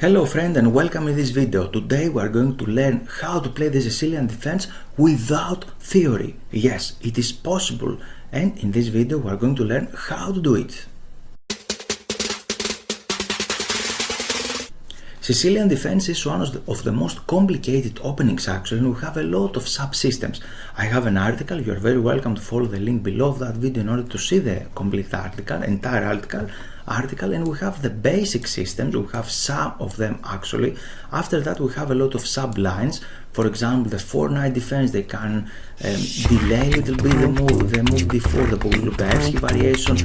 Hello friend and welcome in this video. Today we are going to learn how to play the Sicilian defense without theory. Yes, it is possible, and in this video we are going to learn how to do it. Sicilian defense is one of the most complicated openings actually, and we have a lot of subsystems. I have an article, you are very welcome to follow the link below of that video in order to see the complete article, entire article, and we have the basic systems, we have some of them actually. After that we have a lot of sublines. For example, the 4-knight defense, they can delay a little bit the move before the Bolster variation,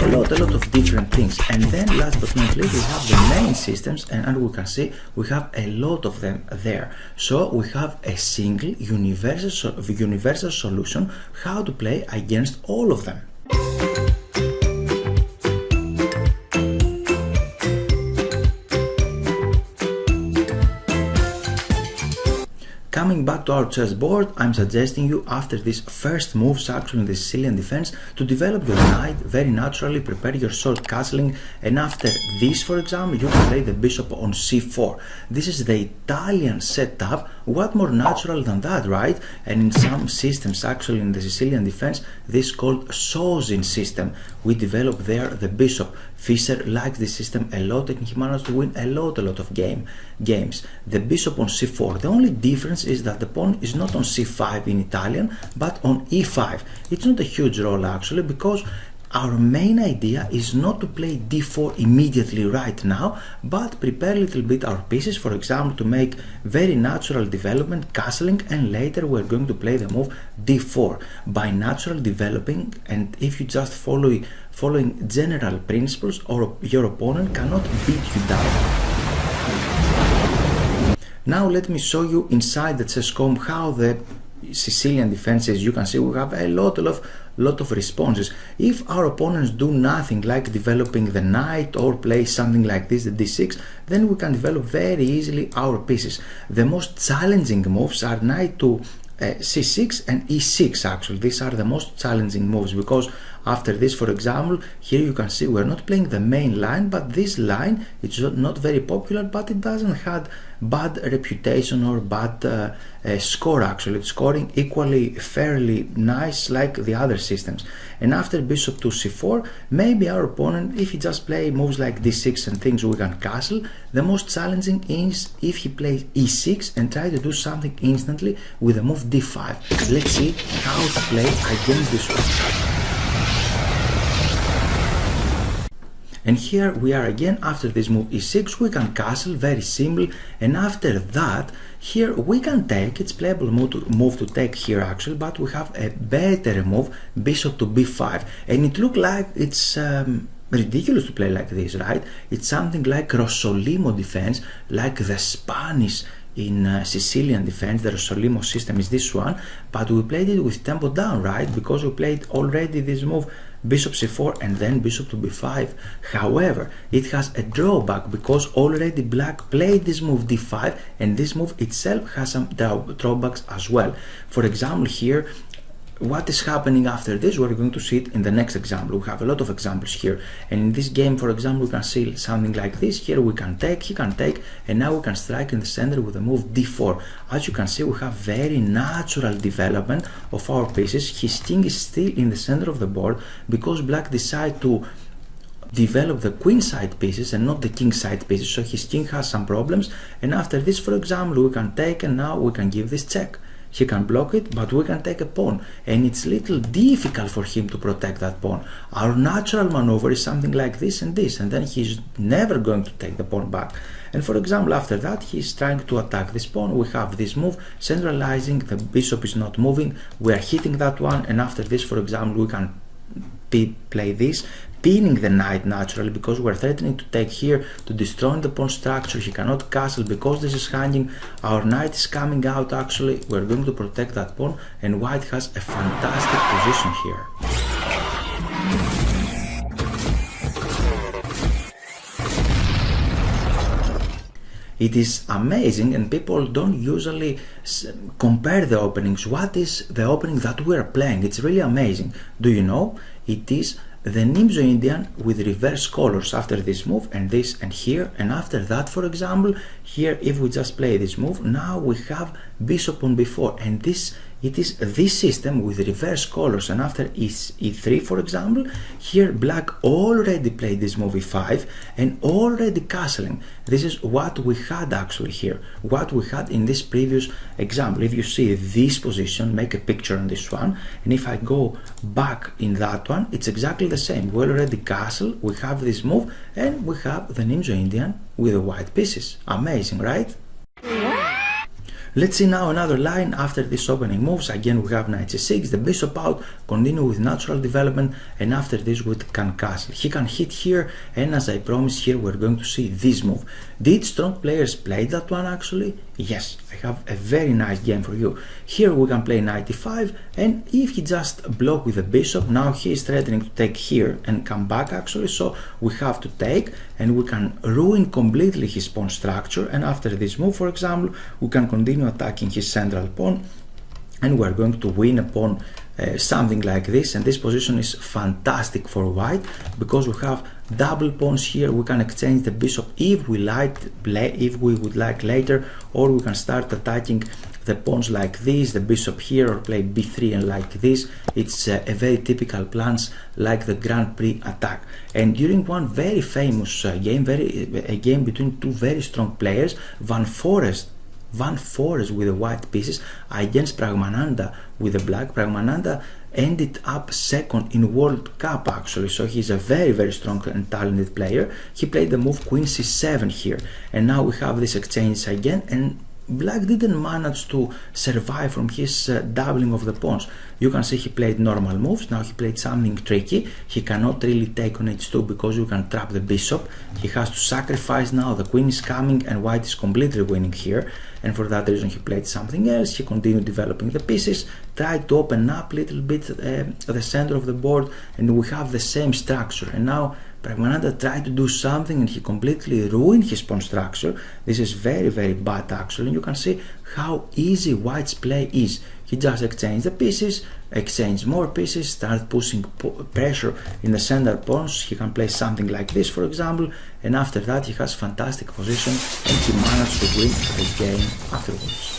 a lot of different things. And then last but not least we have the main systems, and we can see we have a lot of them there. So we have a single universal solution how to play against all of them. Coming back to our chessboard, I'm suggesting you after these first moves actually in the Sicilian defense to develop your knight very naturally, prepare your sword castling, and after this, for example, you can play the bishop on c4. This is the Italian setup. What more natural than that, right? And in some systems actually in the Sicilian defense, this is called Sozin system. We develop there the bishop. Fischer likes this system a lot and he managed to win a lot of games. The bishop on c4. The only difference is that the pawn is not on c5 in Italian, but on e5. It's not a huge role actually, because our main idea is not to play d4 immediately right now, but prepare a little bit our pieces, for example, to make very natural development, castling, and later we're going to play the move d4. By natural developing, and if you just following general principles, or your opponent cannot beat you down. Now let me show you inside the chess.com how the Sicilian defense is. You can see we have a lot of responses. If our opponents do nothing like developing the knight or play something like this, the d6, then we can develop very easily our pieces. The most challenging moves are knight to c6 and e6 actually. These are the most challenging moves, because after this, for example, here you can see we're not playing the main line, but this line, it's not very popular, but it doesn't have bad reputation or bad score actually. It's scoring equally fairly nice like the other systems. And after bishop to c4, maybe our opponent, if he just play moves like d6 and things we can castle, the most challenging is if he plays e6 and try to do something instantly with the move d5. Let's see how to play against this one. And here we are again. After this move e6 we can castle, very simple, and after that here we can take, it's playable move to take here actually, but we have a better move, bishop to b5, and it looks like it's ridiculous to play like this, right? It's something like Rossolimo defense, like the Spanish in Sicilian defense. The Rossolimo system is this one, but we played it with tempo down, right? Because we played already this move bishop c4 and then bishop to b5. However, it has a drawback because already black played this move d5, and this move itself has some drawbacks as well. For example, here what is happening after this, we're going to see it in the next example. We have a lot of examples here, and in this game, for example, we can see something like this. Here we can take, he can take, and now we can strike in the center with the move d4. As you can see, we have very natural development of our pieces. His king is still in the center of the board because black decided to develop the queen side pieces and not the king side pieces, so his king has some problems. And after this, for example, we can take, and now we can give this check. He can block it, but we can take a pawn, and it's little difficult for him to protect that pawn. Our natural maneuver is something like this, and then he's never going to take the pawn back. And for example, after that, he's trying to attack this pawn. We have this move, centralizing, the bishop is not moving, we are hitting that one, and after this, for example, we can play this, pinning the knight naturally, because we're threatening to take here to destroy the pawn structure. He cannot castle because this is hanging. Our knight is coming out actually. We're going to protect that pawn, and white has a fantastic position here. It is amazing, and people don't usually compare the openings. What is the opening that we're playing? It's really amazing. Do you know? It is the Nimzo Indian with reverse colors after this move, and this and here, and after that, for example, here if we just play this move, now we have bishop on b4, and it is this system with reverse colors, and after e3, for example, here black already played this move e5 and already castling. This is what we had actually here, what we had in this previous example. If you see this position, make a picture on this one, and if I go back in that one, it's exactly the same. We already castle, we have this move, and we have the Nimzo Indian with the white pieces. Amazing, right? Let's see now another line after these opening moves. Again, we have knight c6, the bishop out, continue with natural development, and after this we can castle. He can hit here, and as I promised, here we're going to see this move. Did strong players play that one actually? Yes, I have a very nice game for you. Here we can play knight e5, and if he just block with the bishop, now he is threatening to take here and come back actually, so we have to take, and we can ruin completely his pawn structure, and after this move, for example, we can continue attacking his central pawn, and we're going to win a pawn, something like this. And this position is fantastic for white because we have double pawns here. We can exchange the bishop if we would like later, or we can start attacking the pawns like this, the bishop here, or play b3 and like this. It's a very typical plans like the Grand Prix attack. And during one very famous game, a game between two very strong players, Van Foreest with the white pieces against Praggnanandhaa with the black. Praggnanandhaa ended up second in World Cup actually, so he's a very, very strong and talented player. He played the move Queen c7 here, and now we have this exchange again, and black didn't manage to survive from his doubling of the pawns. You can see he played normal moves. Now he played something tricky. He cannot really take on h2 because you can trap the bishop. He has to sacrifice now. The queen is coming and white is completely winning here, and for that reason he played something else. He continued developing the pieces, tried to open up a little bit the center of the board, and we have the same structure. And now Praggnanandhaa tried to do something and he completely ruined his pawn structure. This is very, very bad actually, and you can see how easy white's play is. He just exchanged the pieces, exchange more pieces, start pushing pressure in the center pawns. He can play something like this, for example, and after that he has fantastic position and he managed to win the game afterwards.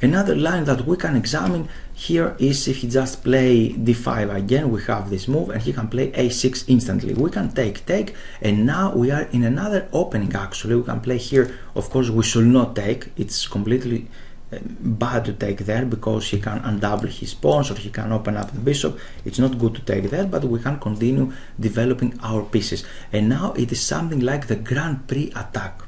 Another line that we can examine here is if he just play d5 again, we have this move, and he can play a6 instantly. We can take, and now we are in another opening actually. We can play here, of course we should not take, it's completely bad to take there because he can undouble his pawns or he can open up the bishop. It's not good to take there, but we can continue developing our pieces. And now it is something like the Grand Prix attack.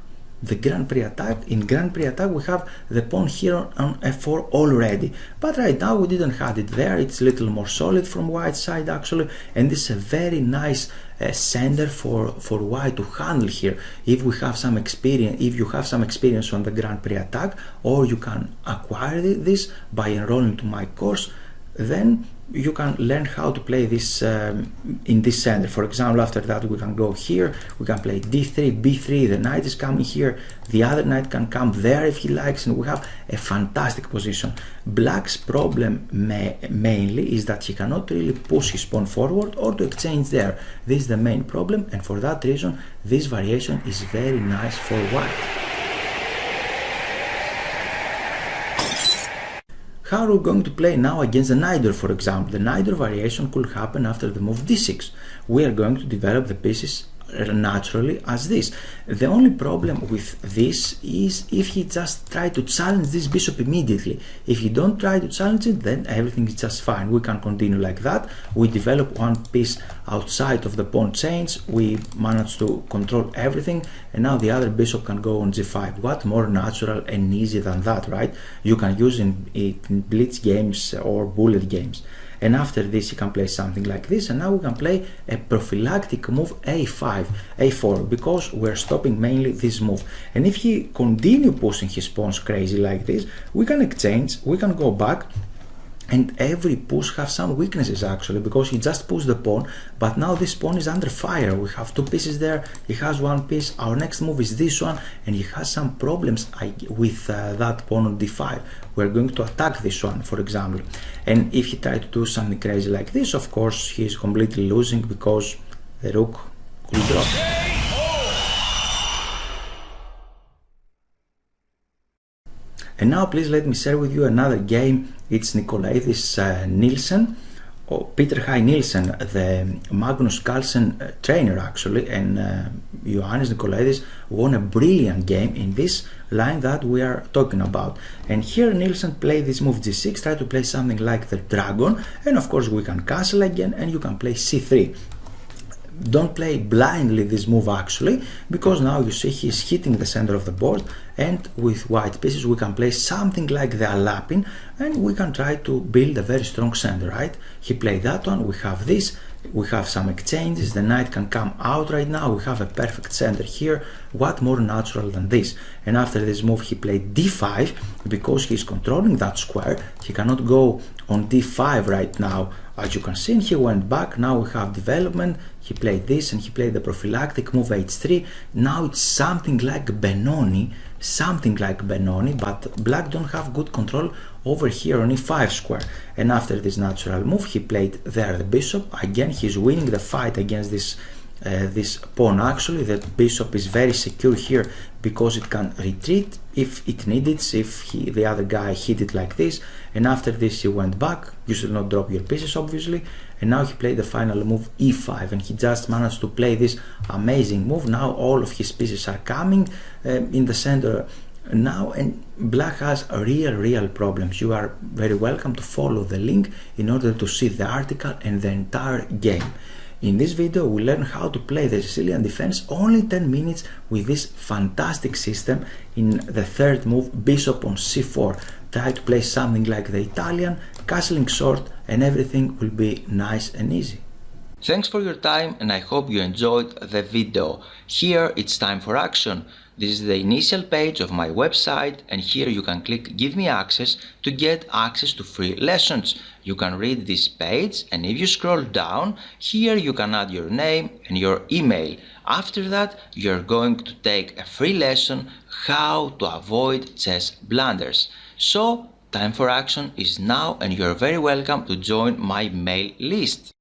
The Grand Prix attack. In Grand Prix attack we have the pawn here on f4 already, but right now we didn't have it there. It's a little more solid from white side actually, and this is a very nice center for white to handle here. If we have some experience, if you have some experience on the Grand Prix attack, or you can acquire this by enrolling to my course, then you can learn how to play this in this center. For example, after that we can go here, we can play d3, b3, the knight is coming here, the other knight can come there if he likes, and we have a fantastic position. Black's problem mainly is that he cannot really push his pawn forward or to exchange there. This is the main problem, and for that reason this variation is very nice for white. How are we going to play now against the Najdorf, for example? The Najdorf variation could happen after the move d6. We are going to develop the pieces naturally as this. The only problem with this is if he just try to challenge this bishop immediately. If you don't try to challenge it, then everything is just fine. We can continue like that. We develop one piece outside of the pawn chains. We manage to control everything, and now the other bishop can go on g5. What more natural and easy than that, right? You can use it in blitz games or bullet games. And after this you can play something like this, and now we can play a prophylactic move a5, a4, because we're stopping mainly this move. And if he continue pushing his pawns crazy like this, we can exchange, we can go back, And every push has some weaknesses actually, because he just pushed the pawn, but now this pawn is under fire. We have two pieces there, he has one piece, our next move is this one, and he has some problems with that pawn on d5. We're going to attack this one, for example. And if he tried to do something crazy like this, of course he is completely losing because the rook will drop. And now please let me share with you another game. It's Nikolaidis Nielsen, or Peter High Nielsen, the Magnus Carlsen trainer actually, and Ioannis Nikolaidis won a brilliant game in this line that we are talking about. And here Nielsen played this move g6, try to play something like the dragon, and of course we can castle again, and you can play c3. Don't play blindly this move actually, because now you see he's hitting the center of the board, and with white pieces we can play something like the Alapin, and we can try to build a very strong center, right? He played that one, we have this, we have some exchanges, the knight can come out right now, we have a perfect center here. What more natural than this? And after this move he played d5, because he's controlling that square, he cannot go on d5 right now. As you can see, he went back, now we have development, he played this, and he played the prophylactic move h3. Now it's something like Benoni, but black don't have good control over here on e5 square. And after this natural move he played there the bishop. Again he's winning the fight against this pawn actually. The bishop is very secure here because it can retreat if it needed, if the other guy hit it like this. And after this he went back. You should not drop your pieces obviously. And now he played the final move e5, and he just managed to play this amazing move. Now all of his pieces are coming in the center now, and black has real problems. You are very welcome to follow the link in order to see the article and the entire game. In this video we learn how to play the Sicilian defense only 10 minutes with this fantastic system. In the third move, bishop on c4, try to play something like the Italian, castling short, and everything will be nice and easy. Thanks for your time, and I hope you enjoyed the video. Here it's time for action. This is the initial page of my website, and here you can click Give me access to get access to free lessons. You can read this page, and if you scroll down, here you can add your name and your email. After that, you're going to take a free lesson how to avoid chess blunders. So, time for action is now, and you're very welcome to join my mail list.